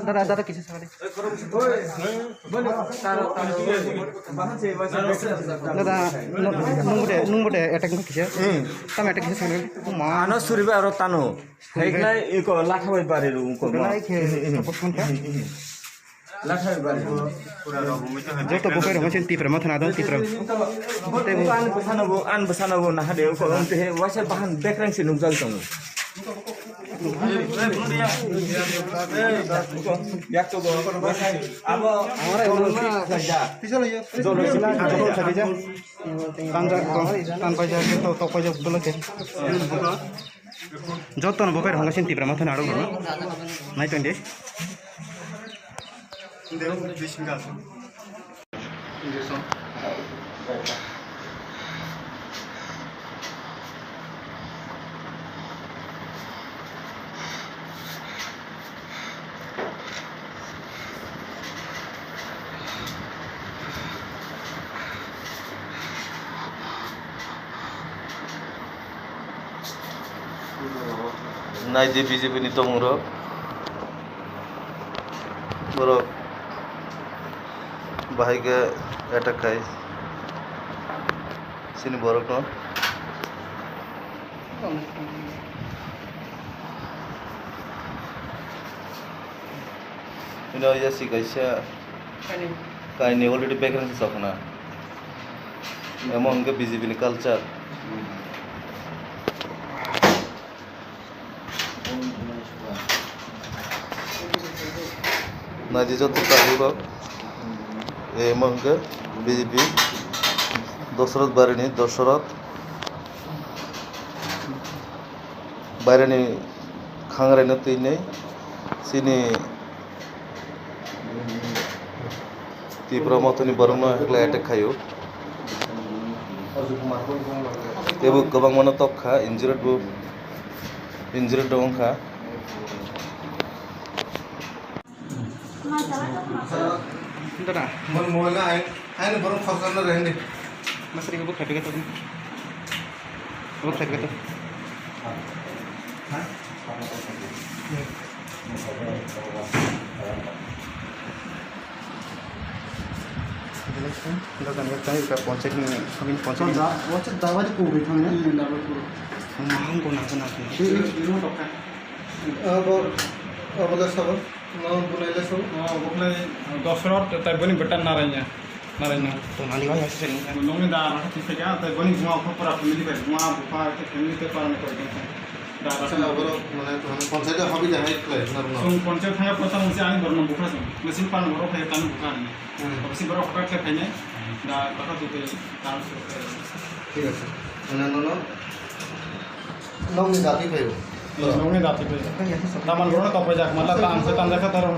दादा दादा किसी सवाल दादा नंगुटे अटैक में किसी तम अटैक किसी सवाल मानो सुरीबा और तानो हेगलाई इको लाखा बाई बारे रुको लाइक है सपोर्ट कौन क्या लाखा बाई बारे जो तो बुके रहो चिंती पर मत ना दो तीपर आन बसाना वो ना हदे को उनते वासे बाहन बैकग्राउंड से नुकसान तंग याक तो अब हमारा पिछले ये जो लोग सभी जा तान पाजा के तो पाजा बोला के जो तो न बुके रहो चिंती पर मत ना आड़ो नहीं तो इंदे देव बिसिंगा नाइदे बीजेपी नि तमुर बरो बाहायगे अटैक खाई सिनी बरक न इन या सिकाइसा काइने अलरेडी बैकग्राउंड सखना एमन के बीजेपी नि कल्चर नाइदे जो तो तालिबा एमंगे बीजेपी दशरथ बारिनी दशरथ बारिनी खांगरायनो तीनै सिनी तीव्र मतनि बरंनो हेक्ला अटैक खायो तेबो गोबां मानो तखा इंजुरेड दंखा दादा मन मोबाइल ना आए बरं खर्च करना रहेंगे मसरी को बुक खाते तो बुक खाते तो दादा ने चाहिए का पंचायत में कभी पंचायत दावा को बैठा है दावा को हम को ना अब बोला सब ना बुलाइले सब बुकले दशरथ तय बनी बेटा नारायण तो नाली वाला ऐसे लोंगे दा ठीक है तय बनी गुआ को पूरा फैमिली पे गुआ बुफा के फैमिली पे पालन कर देते हैं अच्छा अब माने पंचायत हबी जाय क्ले ना सुन पंचायत है पता मुझे आनी बरनो बुफा से मशीन पान बरो है तान बुफा नहीं अब सी बरो फटा के खाने दा कथा तो तान ठीक है ना लोंगे जाती भयो लोंगे जाती पे तामान बरो तो पे जाक मतलब तान से तान देखा तारो